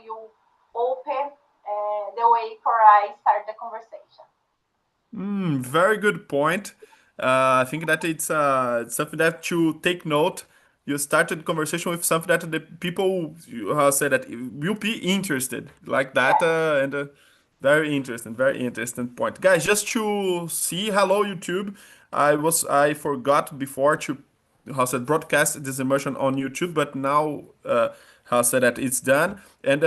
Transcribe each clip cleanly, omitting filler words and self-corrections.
you open the way for I start the conversation. Very good point. I think that it's something that to take note. You started the conversation with something that the people say that will be interested, like that, Yes. and very interesting point, guys. Just to see, hello YouTube. I forgot before to how said broadcast this immersion on YouTube, but now how said that it's done. And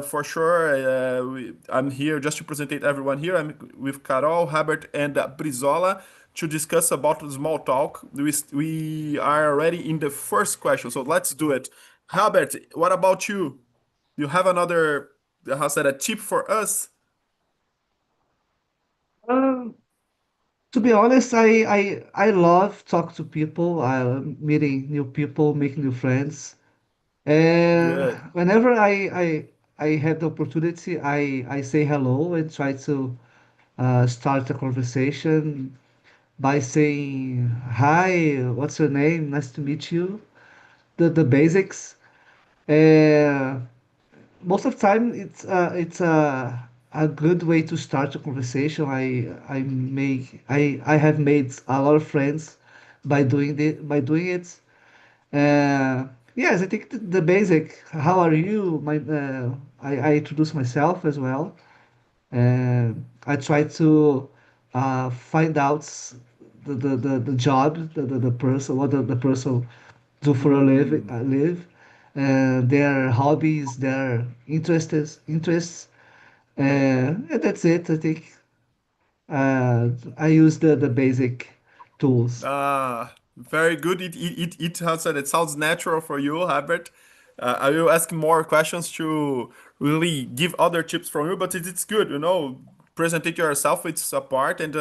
for sure, I'm here just to present everyone here. I'm with Carol, Herbert, and Brizola to discuss about the small talk. We are already in the first question, so let's do it. Herbert, what about you? You have another how said a tip for us? Um, to be honest, I love talk to people, meeting new people, making new friends. And Good. whenever I have the opportunity, I say hello and try to start a conversation by saying, "Hi, what's your name? Nice to meet you." The basics. Uh, Most of the time, it's a good way to start a conversation. I have made a lot of friends by doing it. Yes, I think the basic. How are you? I introduce myself as well. I try to find out the job, the person, what the person do for a Mm. their hobbies, their interests, and that's it. I think I use the basic tools. Very good. It has said it sounds natural for you, Herbert. I will ask more questions to really give other tips from you, but it's good, present it yourself. It's a part and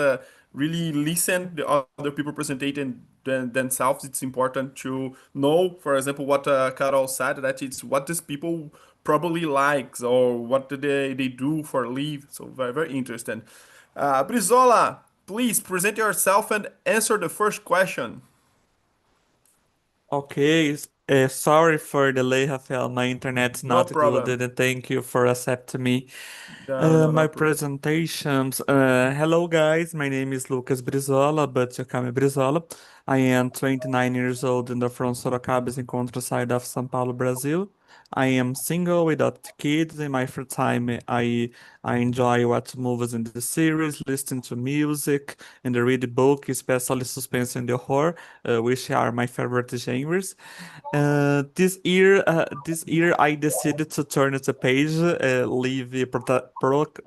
really listen the other people presenting themselves. It's important to know, for example, what Carol said that it's what these people probably likes or what do they do for leave. So very interesting. Brizola, please present yourself and answer the first question. Okay, sorry for the delay, Rafael. My internet's No not good, problem. and thank you for accepting me. No My problem. presentations. Hello, guys. My name is Lucas Brizola, but you call me Brizola. I am 29 years old and I'm from Sorocaba, in countryside of São Paulo, Brazil. I am single without kids. In my free time, I enjoy watch movies and the series, listen to music, and read book, especially suspense and horror, which are my favorite genres. This year I decided to turn the page, leave the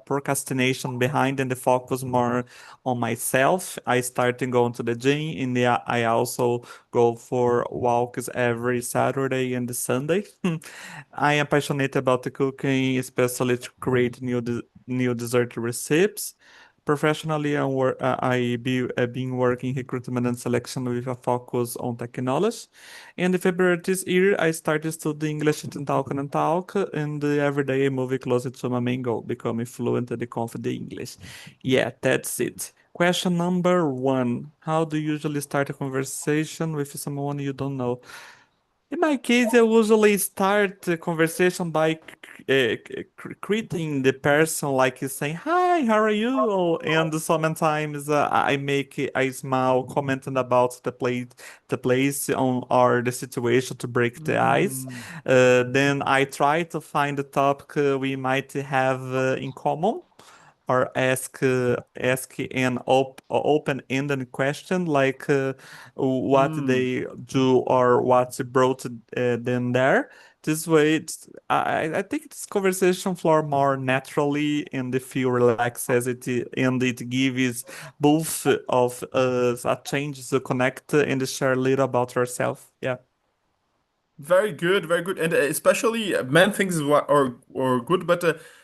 procrastination behind and focus more on myself. I started going to the gym and I also go for walks every Saturday and Sunday. I am passionate about the cooking, especially to create new dessert recipes. Professionally, I've been working recruitment and selection with a focus on technology. In February this year, I started studying English in TALKNTALK, and every day I move closer to my main goal, becoming fluent and confident English. Yeah, that's it. Question number one. How do you usually start a conversation with someone you don't know? In my case, I usually start the conversation by greeting the person, like saying, "Hi, how are you?" And sometimes I make a small commenting about the place on or the situation to break the ice. Mm, Then I try to find a topic we might have in common or ask an open-ended question like what mm, they do or what brought them there. This way, I think this conversation flow more naturally and they feel relaxed as and it gives both of us a chance to connect and share a little about yourself. Yeah. very good, very good. And especially many things or good, but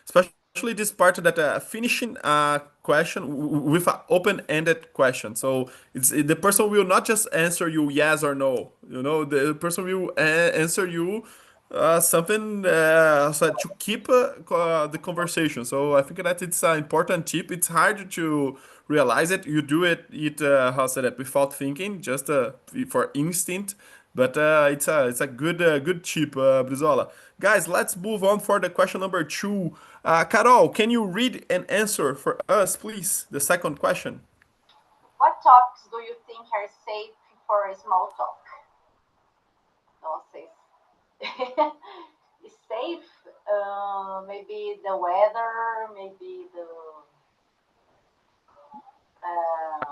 especially this part that finishing a question with an open-ended question. So the person will not just answer you yes or no. The person will answer you something so to keep the conversation. So I think that it's an important tip. It's hard to realize it. You do it how to say that without thinking, just for instinct. but it's a good tip, Brizola. Guys, let's move on for the question number two. Carol, can you read and answer for us, please? The second question. What topics do you think are safe for a small talk? Nossa, it's safe. Maybe the weather, maybe the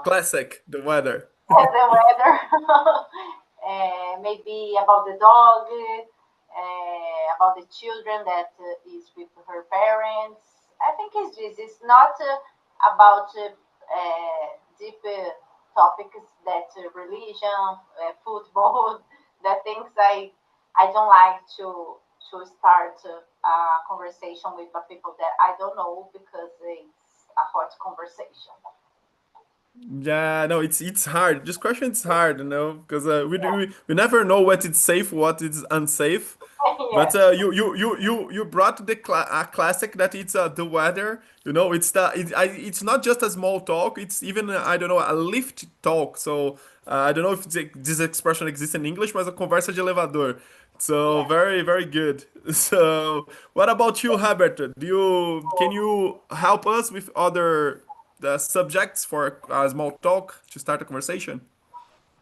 Classic, the weather. the weather. Maybe about the dog, about the children that is with her parents. I think it's this. It's not about deep topics that religion, football, the things I don't like to start a conversation with the people that I don't know because it's a hot conversation. Yeah, no, it's hard. This question is hard, because Yeah, we never know what is safe, what is unsafe. But yes, you brought a classic that it's the weather. It's not just a small talk. It's even I don't know, a lift talk. So I don't know if this expression exists in English, mas a conversa de elevador. So yes. very good. So what about you, Herbert? Can you help us with other the subjects for a small talk to start a conversation?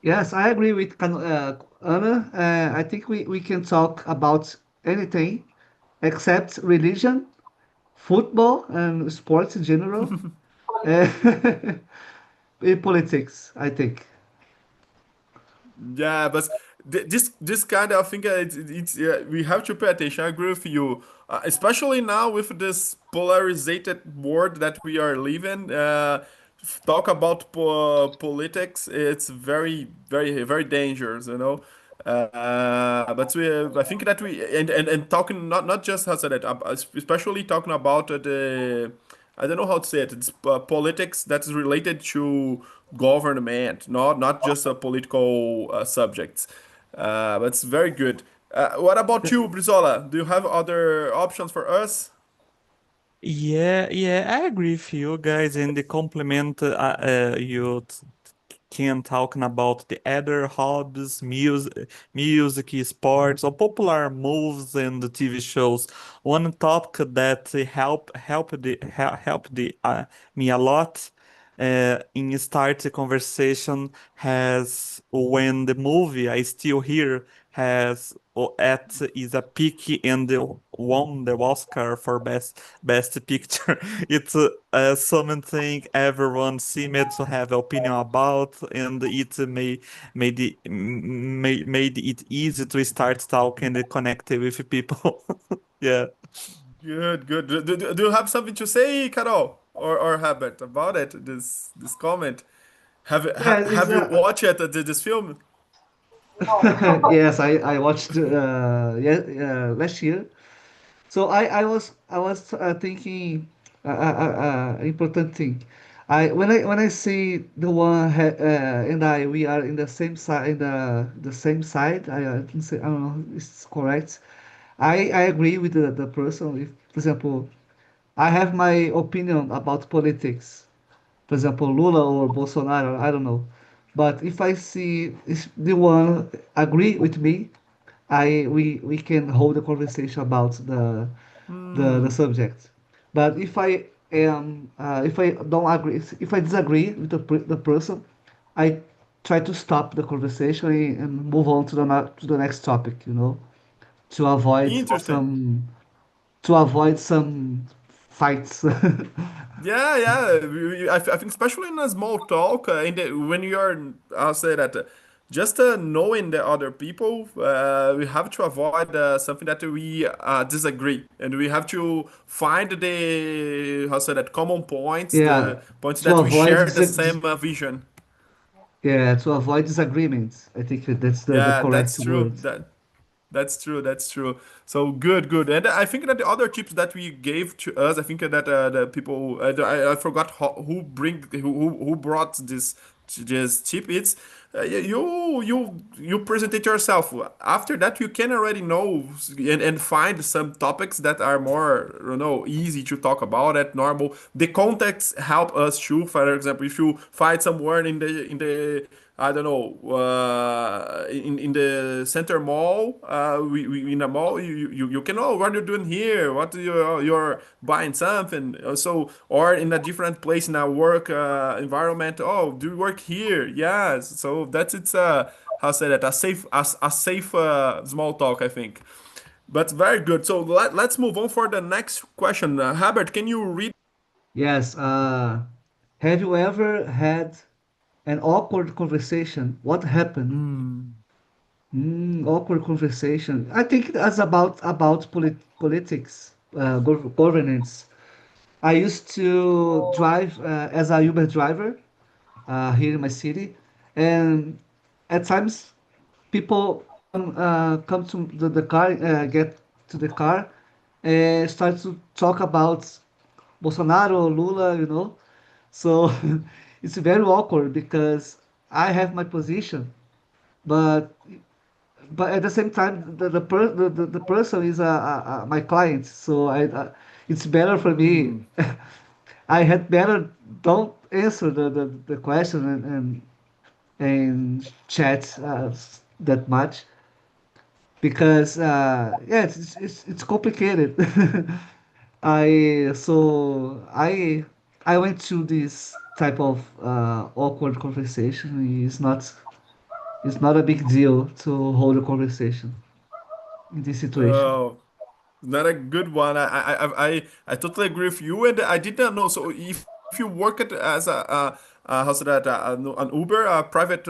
Yes, I agree with Anna. I think we can talk about anything except religion, football, and sports in general, uh, Politics. in politics, I think. Yeah, but this kind of thing, it's we have to pay attention. I agree with you, especially now with this polarized world that we are living. Talk about politics, it's very dangerous, but I think that and talking not just how to say that, especially talking about the I don't know how to say it. It's politics that is related to government, not just political subjects. But it's very good. What about you, Brizola? Do you have other options for us? Yeah, I agree with you guys. And the compliment you can talking about the other hobbies, music, sports, or popular movies and the TV shows. One topic that helped me a lot in start the conversation has when the movie I Still Here has at is a pick and won the Oscar for best picture. It's something everyone seemed to have opinion about, and it made it easy to start talking and connect with people. Yeah. Good. Do you have something to say, Carol or Herbert, about it? This comment. Yeah, Have you watched this film? No. yes, I watched last year. So I was thinking important thing. When I see the one and I we are in the same side in the same side. I can say I don't know if it's correct. I agree with the person. If, for example, I have my opinion about politics. For example, Lula or Bolsonaro. I don't know. But if I see if the one agree with me, I we can hold a conversation about the Hmm. subject. But if I don't agree, if I disagree with the person, I try to stop the conversation and move on to to the next topic. To avoid Interesting. some to avoid some fights. Yeah. I think especially in a small talk, when you're, I'll say that, just knowing the other people, we have to avoid something that we disagree, and we have to find the, how say that, common points, Yeah, the points to that we avoid share the same vision. yeah, to avoid disagreements. I think that's the Yeah, correct that's true. word. That's true. That's true. So good. And I think that the other tips that we gave to us, I think that the people, I forgot who brought this tip. It's you present it yourself. After that, you can already know and find some topics that are more easy to talk about at normal. The context help us too. For example, if you find some word in the I don't know, in the center mall, we in the mall, you can, oh, what are you doing here? What do you're buying something? So, or in a different place in a work environment, oh, do you work here? Yes. So that's it's how say that, a safe small talk, I think. But very good. So let's move on for the next question. Herbert, can you read? Yes. Have you ever had an awkward conversation? What happened? Mm. Awkward conversation. I think that's about politics, governance. I used to drive as a Uber driver here in my city, and at times people come to the car, get to the car, and start to talk about Bolsonaro, Lula, you know. So it's very awkward because I have my position, but at the same time the person is my client, so it's better for me. Mm. I had better don't answer the question and chat that much because yeah, it's complicated. I went to this type of awkward conversation. It's not a big deal to hold a conversation in this situation. Oh, not a good one. I totally agree with you, and I did not know. So if you work at as how's that, an Uber, a private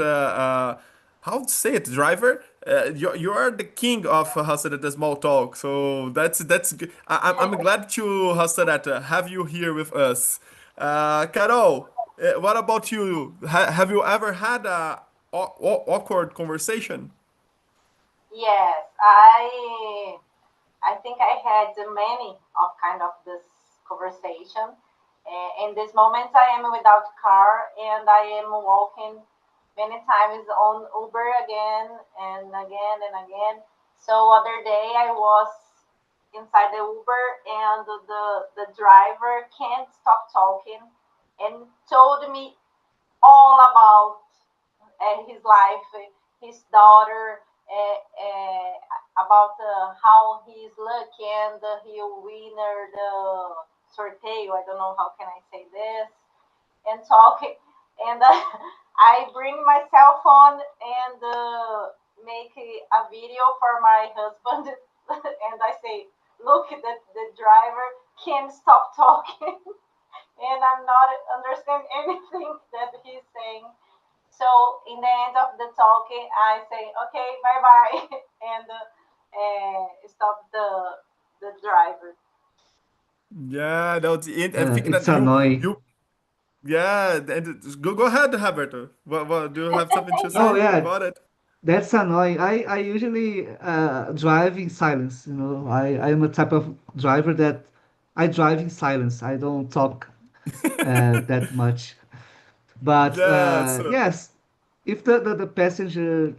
how to say it, driver, you are the king of how's that, the small talk. So that's good. I'm glad to how's that, have you here with us. Carol, what about you? Have you ever had a awkward conversation? Yes, I think I had many of kind of this conversation. In this moment, I am without car and I am walking many times on Uber again and again and again. So other day I was inside the Uber and the driver can't stop talking and told me all about his life, his daughter, about how he's lucky and he'll win the sorteio. I don't know how can I say this and talk. And I bring my cell phone and make a video for my husband, and I say, "Look, the driver can't stop talking, and I'm not understand anything that he's saying." So in the end of the talk, I say, "Okay, bye bye," and stop the driver. Yeah, that's it. I think It's that annoying. you yeah, and go ahead, Herbert. What do you have something to Oh say yeah, about it? that's annoying. I usually drive in silence. You know, I am a type of driver that I drive in silence. I don't talk that much. But Yeah, so yes, if the passenger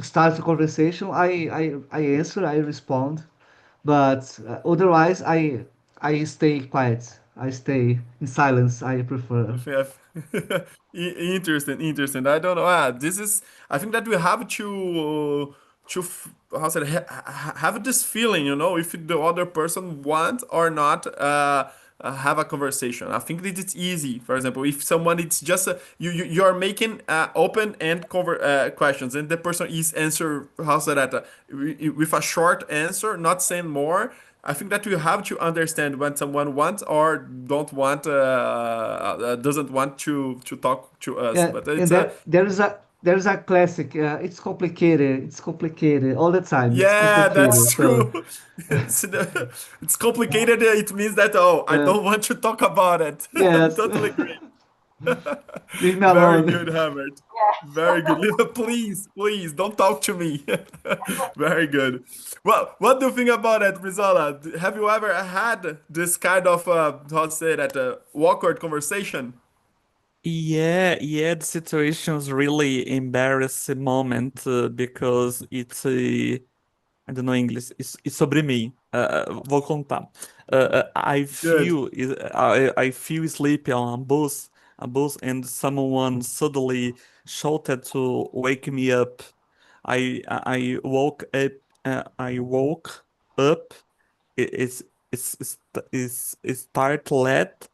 starts a conversation, I answer, I respond. But otherwise, I stay quiet. I stay in silence. I prefer. yeah. Interesting, interesting. I don't know. This is. I think that we have how say it, have this feeling, if the other person wants or not. Have a conversation. I think that it's easy. For example, if someone it's just you're making open end questions, and the person is answer how say that, with a short answer, not saying more. I think that you have to understand when someone wants or don't want doesn't want to talk to us. Yeah, But and it's there's a classic. It's complicated. It's complicated all the time. It's yeah, complicated. that's So true. It's complicated. It means that, oh, I uh, don't want to talk about it. yes, Totally agree. leave me Very alone. good, Herbert. Yes. Very good. Please, please don't talk to me. Very good. Well, what do you think about it, Rizala? Have you ever had this kind of how to say that, awkward conversation? Yeah, yeah, the situation's really embarrassing moment because it's I don't know English. It's sobre mim. Vou contar. I Good. feel I feel sleepy on a bus a bus, and someone suddenly shouted to wake me up. I woke up. I woke up. It's startled,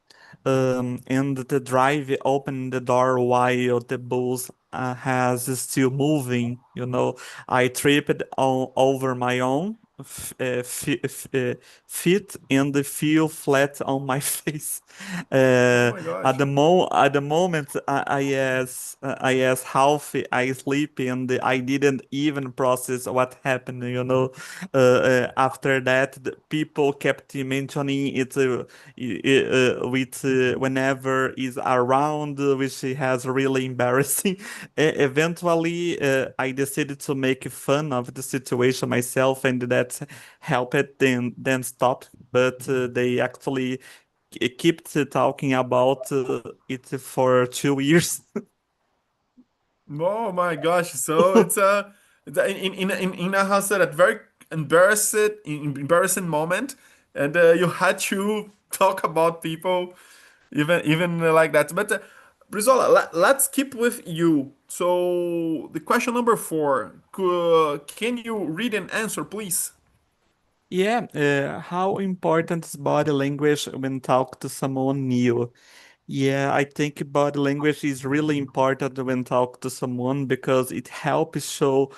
and the driver opened the door while the bus has still moving. I tripped over my own feet and feel flat on my face. Oh my gosh. At the moment, I asked half I sleep, and I didn't even process what happened. After that, the people kept mentioning it, with whenever is around, which has really embarrassing. Eventually, I decided to make fun of the situation myself, and that helped them stop. But they actually kept talking about it for 2 years. Oh my gosh! So in a house that very embarrassing moment, and you had to talk about people even like that. But Brizola, let's keep with you. So the question number 4, can you read and answer, please? Yeah, how important is body language when talk to someone new? Yeah, I think body language is really important when talk to someone because it helps show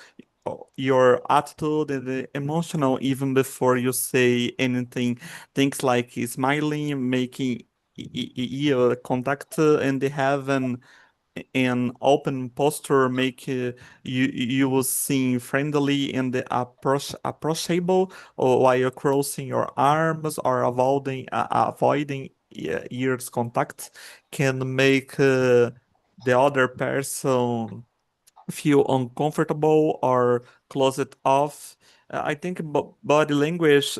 your attitude and the emotional even before you say anything. Things like smiling, making ear contact, and they have an open posture make you will seem friendly and approachable, or while you're crossing your arms or avoiding ears contact can make the other person feel uncomfortable or close it off. I think body language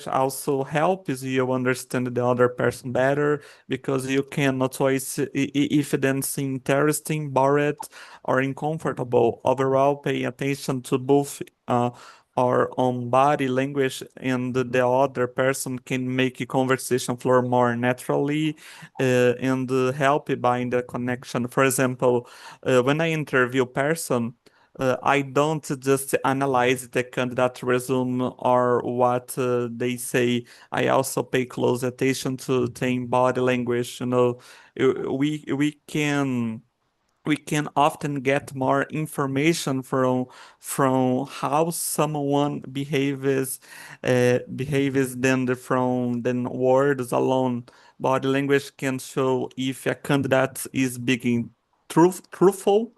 also helps you understand the other person better because you can notice if them seem interesting, bored, or uncomfortable. Overall, pay attention to both our own body language and the other person can make a conversation flow more naturally and help bind the connection. For example, when I interview person, I don't just analyze the candidate resume or what they say. I also pay close attention to the body language. We can often get more information from how someone behaves than words alone. Body language can show if a candidate is being truthful,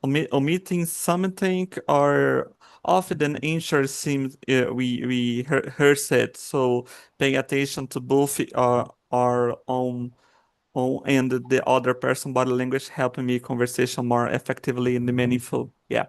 omitting something, or often answer seems we heard it. So pay attention to both our own and the other person body language helping me conversation more effectively and meaningful. Yeah.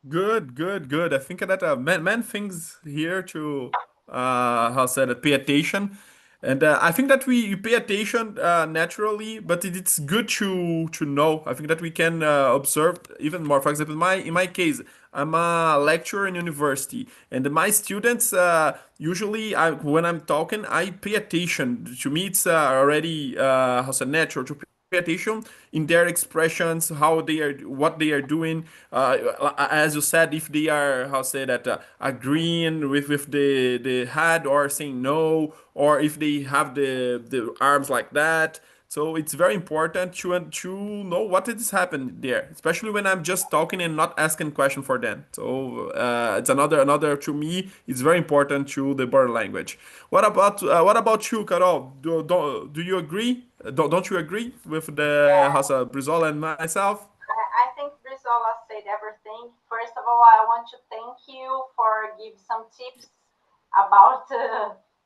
Good, good, good. I think that man things here to how said it, pay attention, and I think that we pay attention naturally, but it's good to know. I think that we can observe even more. For example, in my case, I'm a lecturer in university, and my students usually when I'm talking, I pay attention. To me, it's already how said natural to pay attention in their expressions, how they are, what they are doing. As you said, if they are, how say that, agreeing with the head or saying no, or if they have the arms like that. So it's very important to know what is happening there, especially when I'm just talking and not asking question for them. So it's another to me. It's very important to the body language. What about you, Carol? Do you agree? Don't you agree with the Yeah, Hasa Brizola and myself? I think Brizola said everything. First of all, I want to thank you for give some tips about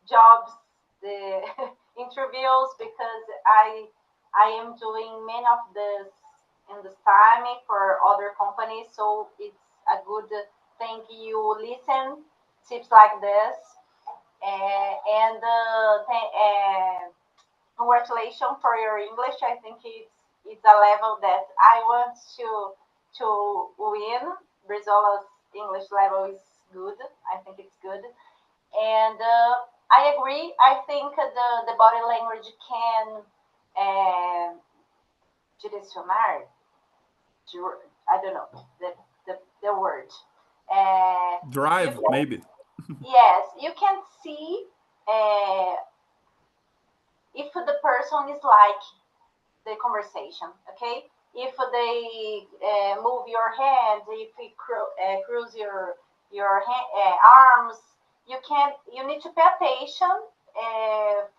jobs, the interviews, because I am doing many of this in this time for other companies. So it's a good thing you listen tips like this. And congratulations for your English. I think it's a level that I want to win. Brizola's English level is good. I think it's good, and I agree. I think the body language can direcionar, I don't know the word. Drive, maybe. Yes, you can see uh, if the person is like the conversation, okay? If they move your hand, if you cruise your arms, you need to pay attention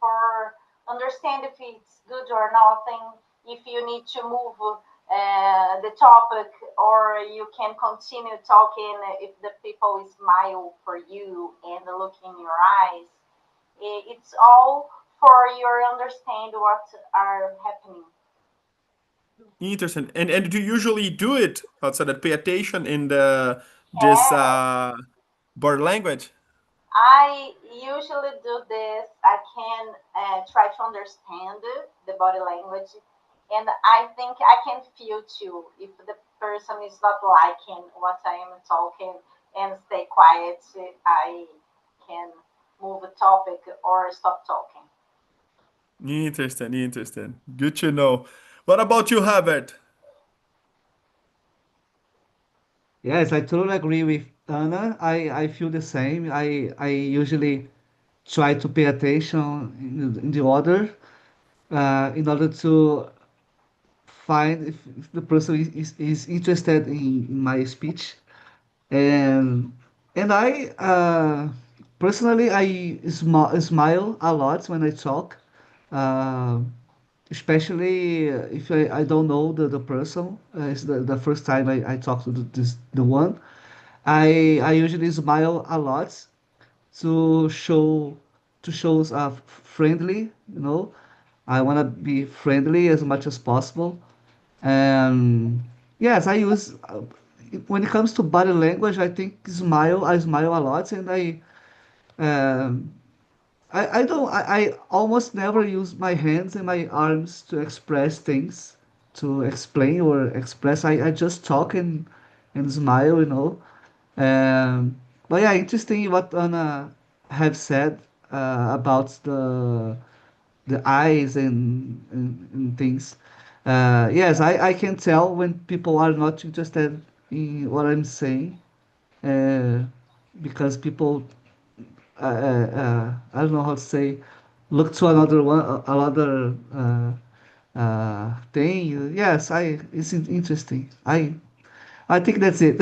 for understand if it's good or nothing. If you need to move the topic, or you can continue talking if the people smile for you and look in your eyes. It's all for your understand what are happening. Interesting. And do you usually do it outside that pay attention in the this Yeah, body language? I usually do this. I can try to understand the body language, and I think I can feel too if the person is not liking what I am talking and stay quiet. I can move a topic or stop talking. Interesting, interesting. Good to know. What about you, Herbert? Yes, I totally agree with Anna. I feel the same. I usually try to pay attention in the order in order to find if the person is interested in my speech. And I personally smile a lot when I talk, uh, especially if I don't know the person. It's the first time I talk to the one. I usually smile a lot to show friendly, you know. I want to be friendly as much as possible. And yes, I use when it comes to body language, I think I smile a lot, and um, I don't I almost never use my hands and my arms to express things, to explain or express. I just talk and smile, you know. But yeah, interesting what Anna have said about the eyes and things. Yes, I can tell when people are not interested in what I'm saying, uh, because people, I don't know how to say, look to another one, another thing. Yes, it's interesting. I think that's it.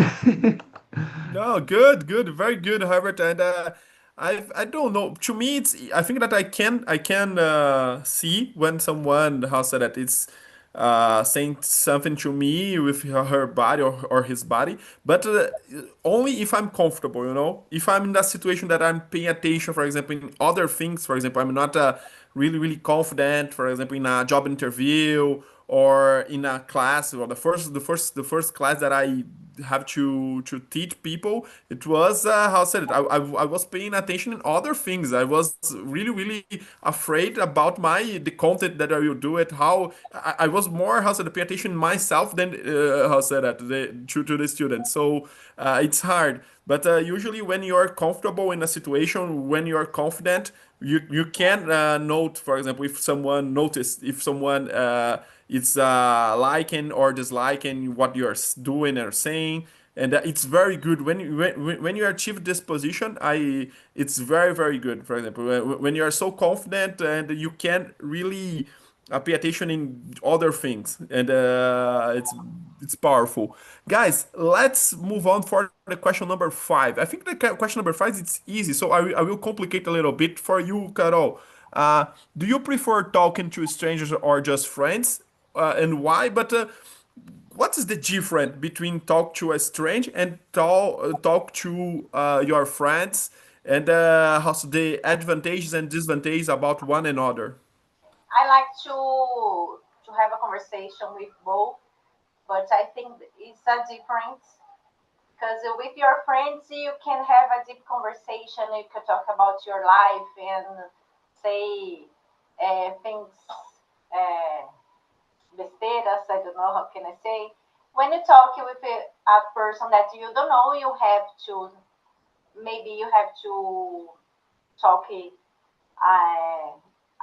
No, good, good, very good, Herbert. And I don't know. To me, it's I think that I can see when someone how said that it's saying something to me with her body or his body, but only if I'm comfortable, you know. If I'm in that situation that I'm paying attention, for example, in other things, for example, I'm not really confident, for example, in a job interview or in a class or the first class that I have to teach people. It was how I said it. I was paying attention in other things. I was really afraid about the content that I will do it. How I was more how I said pay attention myself than how I said that to the students. So it's hard. But usually when you're comfortable in a situation, when you're confident, you can note, for example, if someone noticed, if someone is liking or disliking what you're doing or saying, and it's very good when you achieve this position. It's very good. For example, when you are so confident and you can really pay attention in other things, and it's powerful. Guys, let's move on for the question number five. I think the question number five it's easy, so I will complicate a little bit for you, Carol. Do you prefer talking to strangers or just friends, and why? But what is the difference between talk to a stranger and talk to your friends, and how's the advantages and disadvantages about one another? I like to have a conversation with both, but I think it's a difference because with your friends you can have a deep conversation. You can talk about your life and say things, uh, besteiras. I don't know how can I say. When you talk with a person that you don't know, you have to maybe you have to talk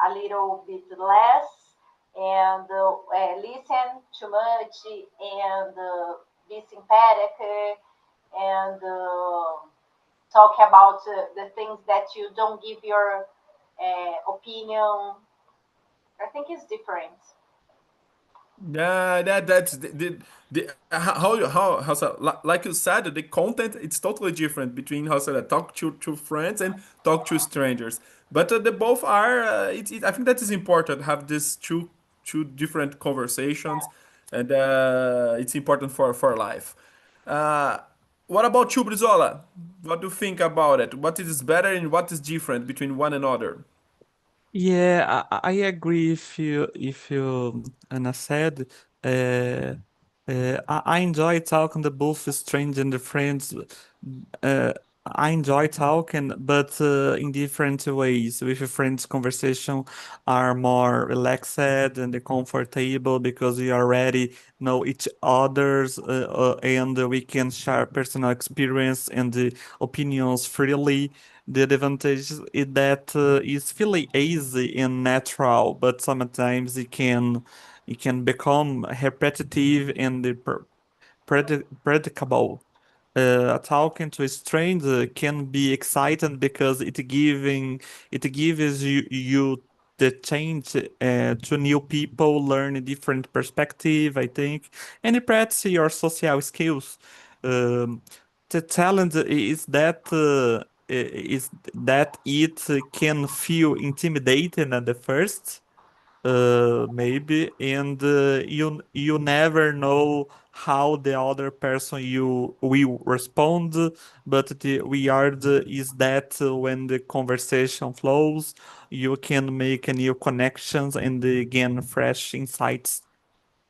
a little bit less and listen too much and be sympathetic and talk about the things that you don't give your opinion. I think it's different. Yeah, that's the how so, like you said, the content it's totally different between how so that talk to friends and talk to strangers. But they both are. I think that is important. Have these two different conversations, and it's important for life. Uh, what about you, Brizola? What do you think about it? What is better and what is different between one another? Yeah, I agree if you Anna said I enjoy talking to both strange and the friends. Uh, I enjoy talking, but in different ways. With friends, conversation are more relaxed and comfortable because we already know each other's and we can share personal experience and the opinions freely. The advantage is that it's really easy and natural, but sometimes it can become repetitive and predictable. Talking to a stranger can be exciting because it gives you the change to new people, learn a different perspective, I think, and it practice your social skills. Um, the challenge is that it can feel intimidating at the first, maybe, and you never know how the other person you will respond. But the weird is that when the conversation flows, you can make new connections and gain fresh insights.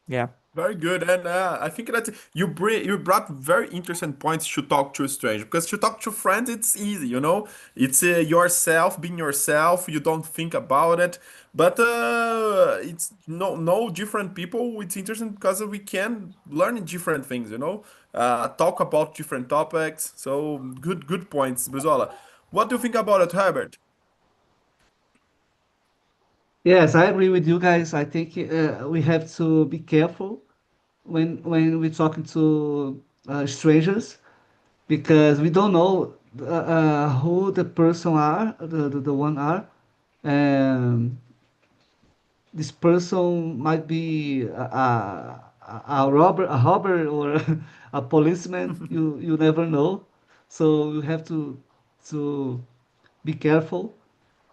Yeah. Very good, and I think that you brought very interesting points to talk to a stranger because to talk to friends it's easy, you know. It's yourself being yourself. You don't think about it, but it's no different people. It's interesting because we can learn different things, you know. Talk about different topics. So good points, Brizola. What do you think about it, Herbert? Yes, I agree with you guys. I think we have to be careful when we're talking to strangers because we don't know who the person are, the one are. Um, this person might be a robber, or a policeman. You never know, so you have to be careful.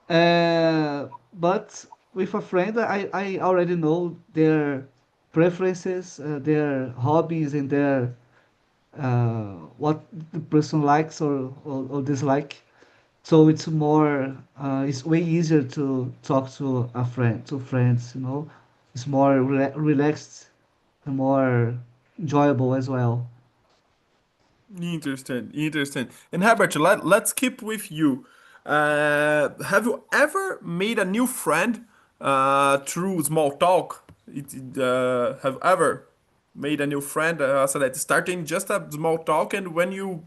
But with a friend, I already know their preferences, their hobbies, and their what the person likes or dislike. So it's way easier to talk to a friend, to friends, you know. It's more relaxed and more enjoyable as well. Interesting, interesting. And Herbert, let's keep with you. Have you ever made a new friend through small talk? Have ever made a new friend so that starting just a small talk, and when you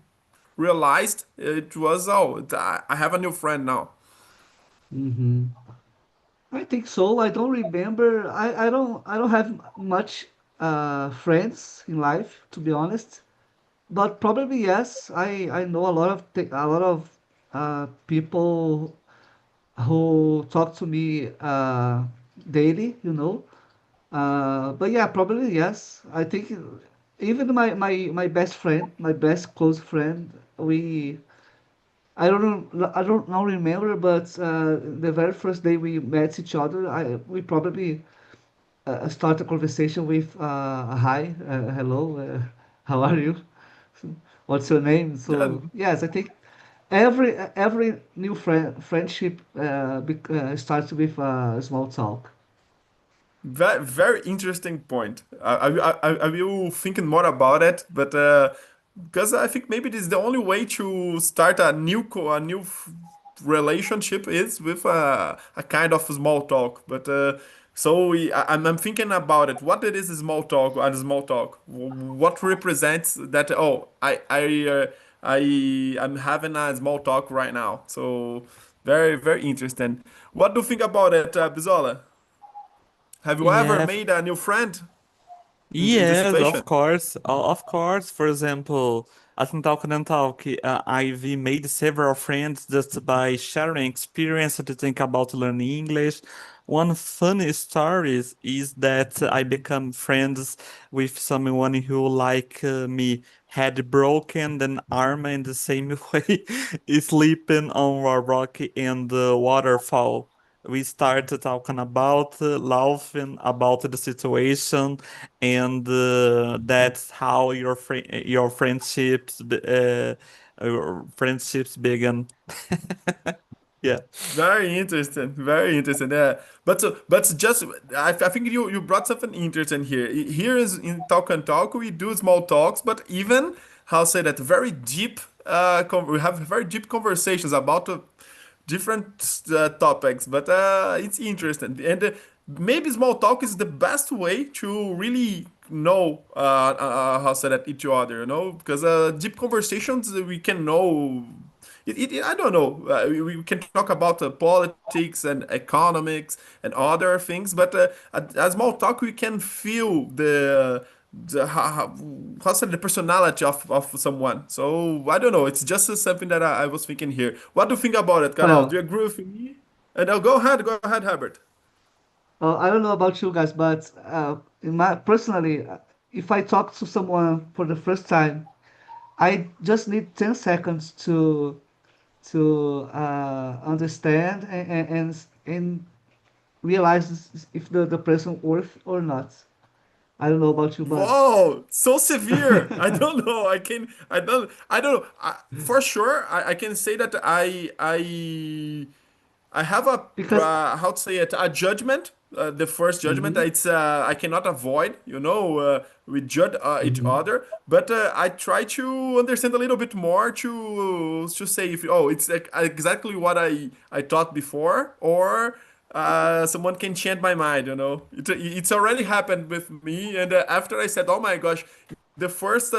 realized it was, oh, I have a new friend now. Hmm. I think so. I don't remember. I don't have much friends in life, to be honest. But probably yes. I know a lot of people who talk to me daily, you know. But yeah, probably yes. I think even my best friend, my best close friend, we I don't now remember, but the very first day we met each other, we probably start a conversation with a hi, hello, how are you? What's your name? Yeah, So yes, I think every new friendship starts with a small talk. very interesting point. I will thinking more about it, but because I think maybe this is the only way to start a new relationship is with a kind of small talk. But I'm thinking about it. What it is small talk and small talk? What represents that? Oh, I'm having a small talk right now. So very interesting. What do you think about it, Bizola? Have you ever Yeah, made a new friend in this yes, situation? of course. Of course, for example, at Talk and Talk, I've made several friends just by sharing experience to think about learning English. One funny story is that I become friends with someone who, like me, had broken an arm in the same way, sleeping on a rock in the waterfall. We started talking about, laughing about the situation, and that's how your friendships begin. Yeah. Very interesting. Very interesting. Yeah. But just I think you brought something interesting here. Here is in Talk and Talk we do small talks, but even how say that very deep. We have very deep conversations about different topics, but it's interesting. And maybe small talk is the best way to really know how say that each other. You know, because deep conversations we can know I don't know. We can talk about politics and economics and other things, but at small talk we can feel how say the personality of someone. So I don't know. It's just something that I was thinking here. What do you think about it, Carol? Do Well, you agree with me? And go ahead, Herbert. I don't know about you guys, but in my personally, if I talk to someone for the first time, I just need 10 seconds to understand and realize if the person worth or not. I don't know about you, but Whoa, so severe. I don't know. I don't know. For sure, I can say that I have a because how to say it a judgment. The first judgment hmm it's I cannot avoid. You know, we judge each hmm other, but I try to understand a little bit more to say if oh it's like exactly what I thought before or someone can change my mind. You know, it's already happened with me, and after I said, oh my gosh, the first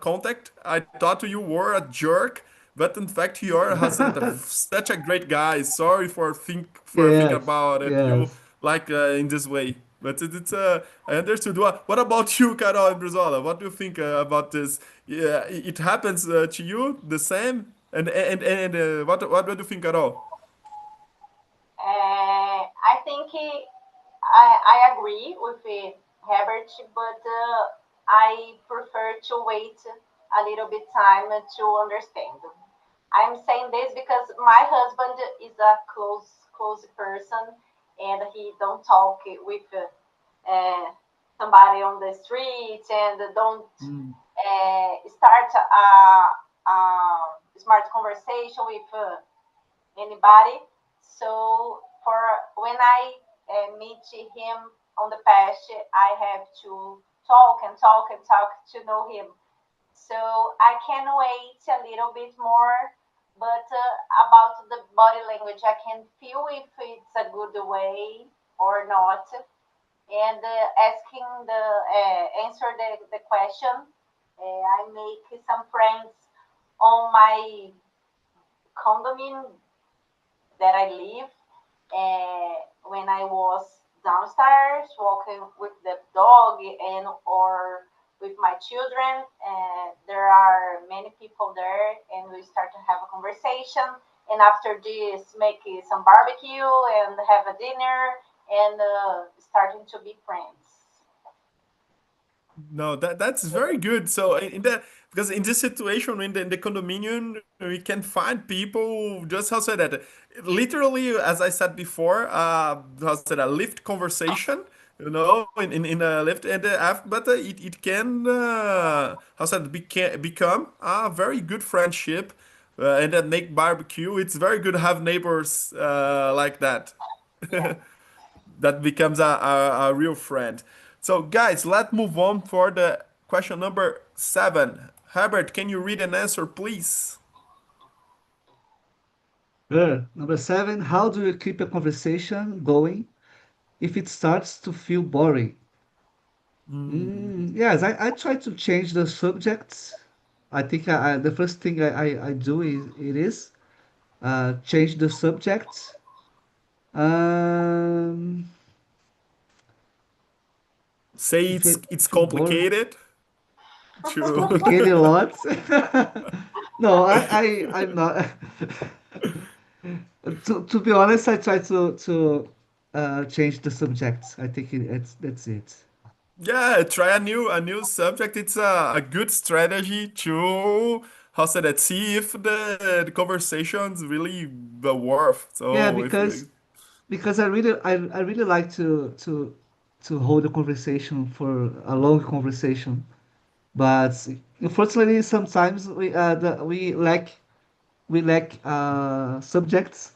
contact I thought you were a jerk. But in fact, you are has such a great guy. Sorry for think yes, about it. You yes. like in this way. But it's I understood. What about you, Carol and Brizola? What do you think about this? Yeah, it happens to you the same. And what do you think, Carol? I think I agree with Herbert, but I prefer to wait a little bit time to understand. I'm saying this because my husband is a close person, and he don't talk with somebody on the street, and don't Mm. start a smart conversation with anybody. So for when I meet him on the past, I have to talk and talk and talk to know him. So I can wait a little bit more, but about the body language, I can feel if it's a good way or not. And asking the answer the question, I make some friends on my condominium that I live. When I was downstairs walking with the dog and or with my children, there are many people there, and we start to have a conversation. And after this, make some barbecue and have a dinner and starting to be friends. No, that's very good. So in that because in this situation in the condominium we can find people just how say that literally as I said before how said a lift conversation you know in a lift and but it can how said become a very good friendship and then make barbecue. It's very good to have neighbors like that. Yeah. That becomes a real friend. So, guys, let's move on for the question number 7. Herbert, can you read an answer, please? Sure. Number 7, how do you keep a conversation going if it starts to feel boring? Yes, I try to change the subjects. I think the first thing I do is change the subject. Um, say If it's you're boring, complicated it's to complicated a lot. No, I'm not. To be honest, I try to change the subjects. I think that's it. yeah, try a new subject. It's a good strategy to how say that see if the conversation's really worth. Yeah, So if because I really like to hold a conversation for a long conversation, but unfortunately sometimes we lack subjects,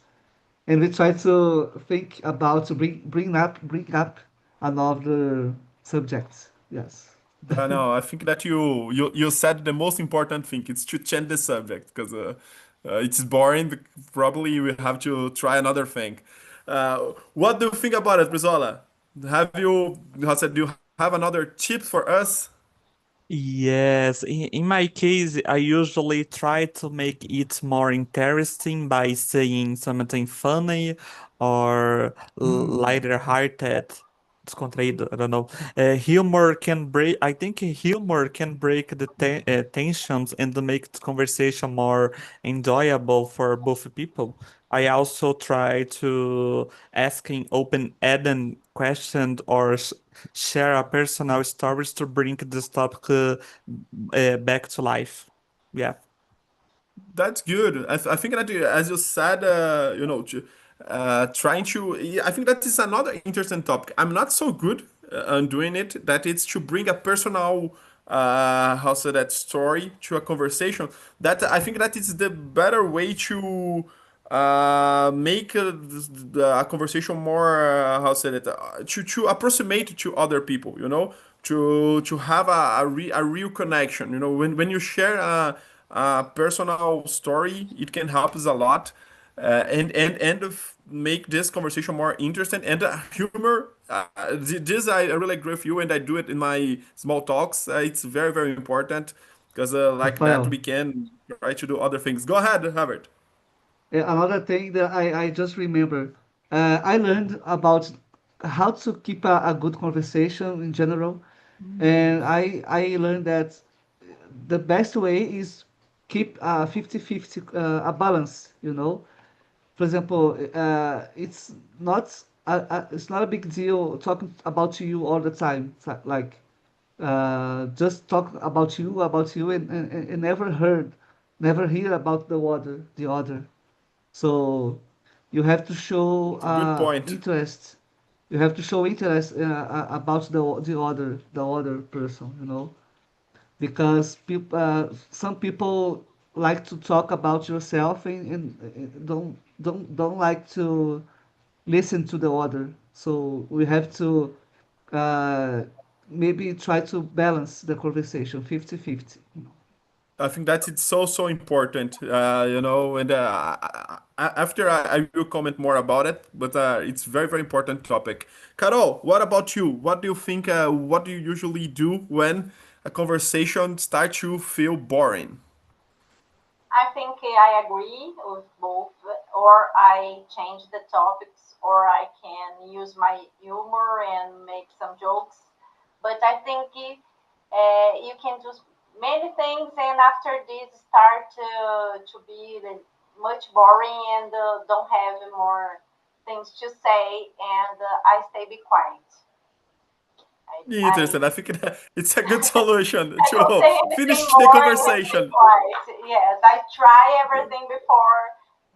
and we try to think about to bring up another subject. Yes. no, I think that you said the most important thing. It's to change the subject because it's boring. Probably we have to try another thing. What do you think about it, Brizola? Have you, how said, do you have another tip for us? Yes, in my case, I usually try to make it more interesting by saying something funny or lighter-hearted. Descontraído, I don't know. Humor can break, I think humor can break the tensions and make the conversation more enjoyable for both people. I also try to asking open-ended questions or share a personal stories to bring this topic back to life. Yeah. That's good. I think that as you said, trying to. Yeah, I think that is another interesting topic. I'm not so good on doing it. That it's to bring a personal, how say that story to a conversation. That I think that is the better way to make a conversation more how say that to approximate to other people. To have a real connection. When you share a personal story, it can help us a lot, and make this conversation more interesting. And humor, this I really agree with you, and I do it in my small talks. It's very very important because like that we Rafael, can try to do other things. Go ahead, Herbert. another thing that I just remember, I learned about how to keep a good conversation in general, and I learned that the best way is keep a 50-50, a balance, For example, it's not a big deal talking about you all the time. Like, just talk about you, and never hear about the other. So you have to show It's a good point. interest. You have to show interest about the other person, because some people like to talk about yourself, and don't like to listen to the other. So we have to uh, maybe try to balance the conversation 50-50. I think that it's so important, and after I will comment more about it, but it's very very important topic. Carol, what about you? What do you think? What do you usually do when a conversation starts to feel boring? I think I agree with both, or I change the topics, or I can use my humor and make some jokes. But I think you can do many things, and after this, start to be much boring and don't have more things to say, and I stay be quiet. I Interesting. I think it's a good solution I don't to say anything finish the more and then be conversation. quiet. Yes, I try everything before,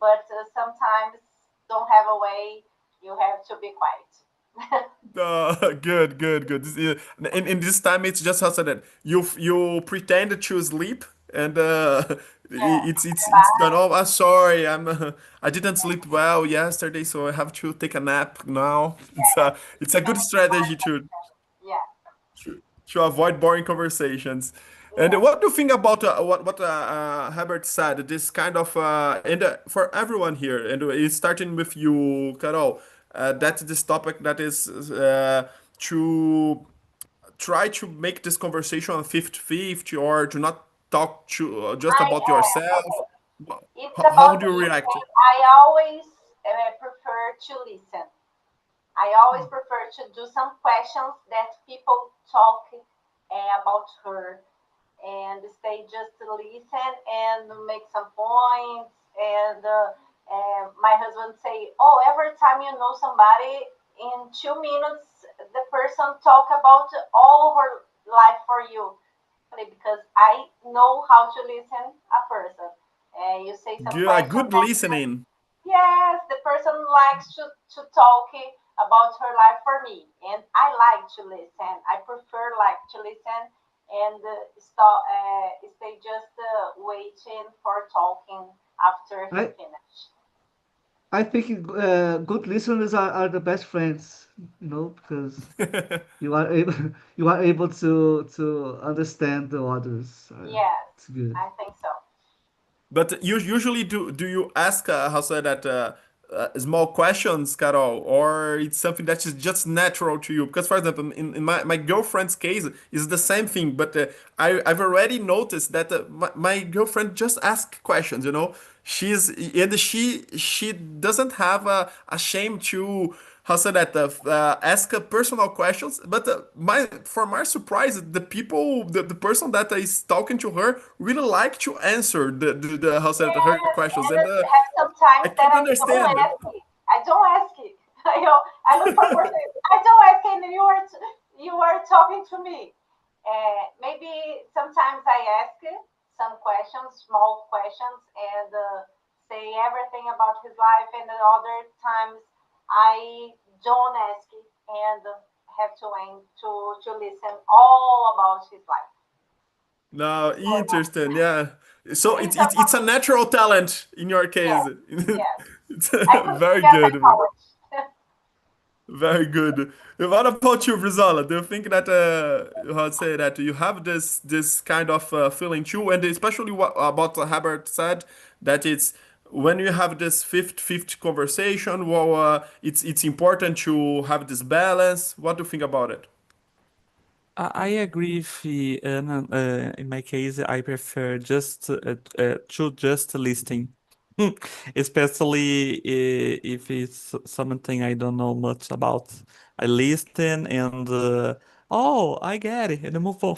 but sometimes don't have a way. You have to be quiet. Good, good, good. In this time, it's just how to say that you pretend to sleep, and Yeah. it's done. Oh, I'm sorry, I didn't sleep well yesterday, so I have to take a nap now. It's a good strategy Yeah. to avoid boring conversations. And Yeah. what do you think about what Herbert said? This kind of and for everyone here, and it's starting with you, Carol. That's this topic that is to try to make this conversation 50-50, or to not talk to just about yourself. Okay. It's How about do you react? listening. I always prefer to listen. I always prefer to do some questions that people talk about her and stay just to listen and make some points. And my husband say, "Oh, every time you know somebody, in 2 minutes, the person talk about all her life for you." Because I know how to listen a person. You say some question. Good listening. Yes, the person likes to talk about her life for me, and I like to listen. I prefer like to listen and stay just waiting for talking after he I finish. I think good listeners are the best friends, because you are able you are able to understand the others. Yes, It's good. I think so. But you usually do you ask how say that small questions, Carol, or it's something that is just natural to you? Because for example, in my girlfriend's case, is the same thing. But I've already noticed that my girlfriend just asks questions. She doesn't have a shame to how say that ask personal questions. But my for my surprise, the person that is talking to her really like to answer the how say that, her Yes, questions, and and have some I times that can't I don't understand. ask it. I don't ask it. I look for person. I don't ask it, and you are talking to me. Maybe sometimes I ask some questions, small questions, and say everything about his life, and the other times I don't ask it and have to to listen all about his life. No, So interesting. Yeah. So it's it's a natural talent in your case. yes, yes. It's I could see very that in good. college. Very good. What about you, Brizola? Do you think that how to say that you have this kind of feeling too, and especially what about what Herbert said that it's when you have this fifth conversation, well, it's important to have this balance. What do you think about it? I agree with Anna. In my case, I prefer to just listing, especially if it's something I don't know much about. I listen and oh, I get it, and I move on.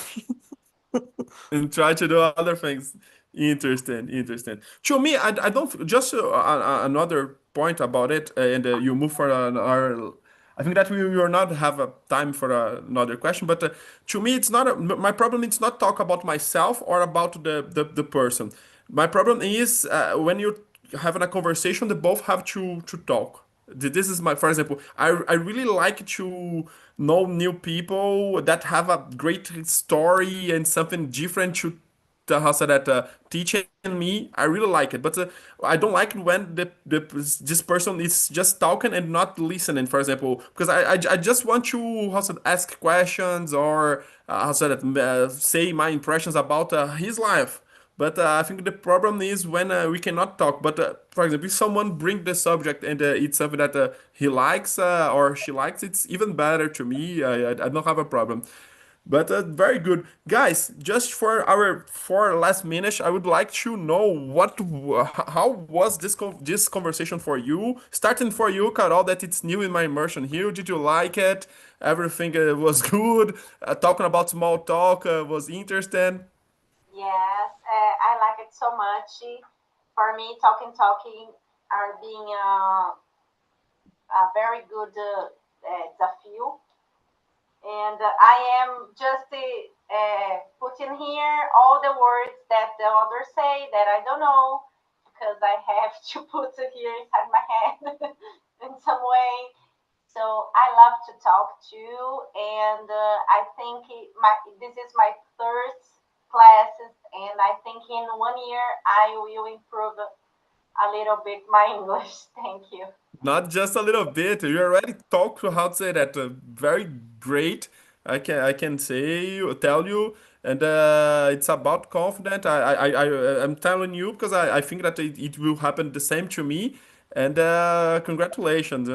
And try to do other things. Interesting, interesting. To me, I don't just another point about it, and you move for our. I think that we will not have a time for another question, but to me, it's not my problem. It's not talk about myself or about the person. My problem is when you having a conversation, they both have to talk. This is my, for example, I really like to know new people that have a great story and something different to how say that teaching me. I really like it, but I don't like it when this person is just talking and not listening. For example, because I just want to how say ask questions or how say that say my impressions about his life. But I think the problem is when we cannot talk. But for example, if someone bring the subject and it's something that he likes or she likes, it's even better to me. I don't have a problem. But very good, guys. Just for our four last minutes, I would like to know how was this conversation for you? Starting for you, Carol, that it's new in my immersion here. Did you like it? Everything was good. Talking about small talk was interesting. Yes, I like it so much. For me, talking are being a very good desafio. And I am just putting here all the words that the others say that I don't know because I have to put it here inside my head in some way. So I love to talk too, and I think this is my third classes, and I think in 1 year I will improve a little bit my English. Thank you. Not just a little bit. You already talked to how to say that very great. I can tell you, and it's about confident. I'm telling you because I think that it will happen the same to me. And congratulations.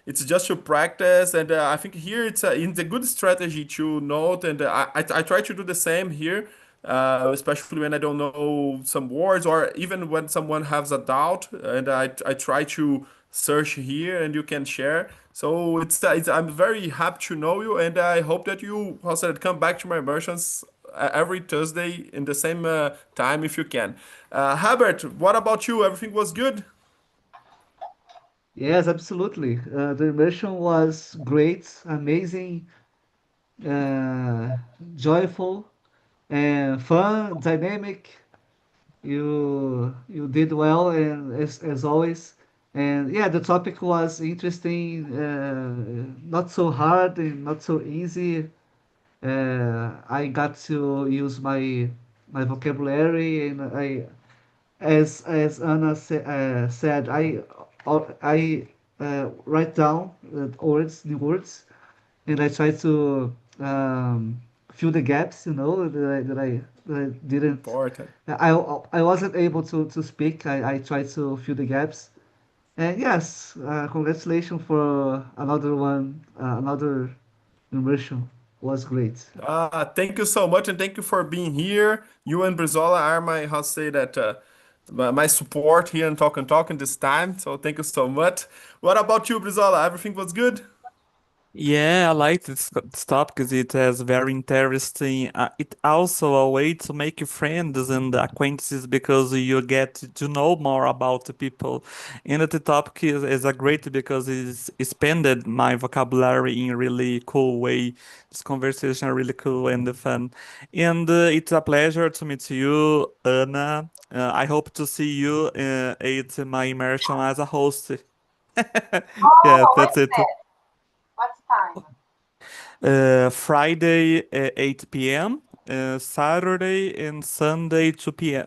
It's just to practice, and I think here it's a good strategy to note, and I try to do the same here. Especially when I don't know some words, or even when someone has a doubt, and I try search here and you can share. So I'm very happy to know you, and I hope that you also come back to my immersions every Thursday in the same time if you can. Herbert, what about you? Everything was good? Yes, absolutely. The immersion was great, amazing, uh, joyful, and fun, dynamic. You did well, and as always. And yeah, the topic was interesting, not so hard and not so easy. I got to use my vocabulary, and as Anna said, I write down the words, and I try to fill the gaps, that I didn't. Important. I wasn't able to speak. I tried to fill the gaps. And yes, congratulations for another one, another immersion was great. Thank you so much, and thank you for being here. You and Brizola are my, how to say that, my support here in Talk and Talk in this time. So thank you so much. What about you, Brizola? Everything was good? Yeah, I like this topic because it is very interesting. It also a way to make friends and acquaintances because you get to know more about the people. And the topic is a great because it's expanded my vocabulary in a really cool way. This conversation are really cool and fun. And it's a pleasure to meet you, Anna. I hope to see you at my immersion as a host. Yeah, Oh, that's what's it. that? What's time? Friday 8 p.m., Saturday and Sunday 2 p.m.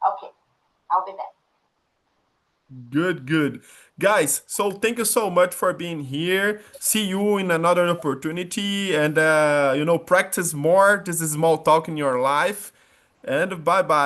Okay, I'll be there. Good, good. Guys, so thank you so much for being here. See you in another opportunity, and practice more. This is small talk in your life. And bye bye.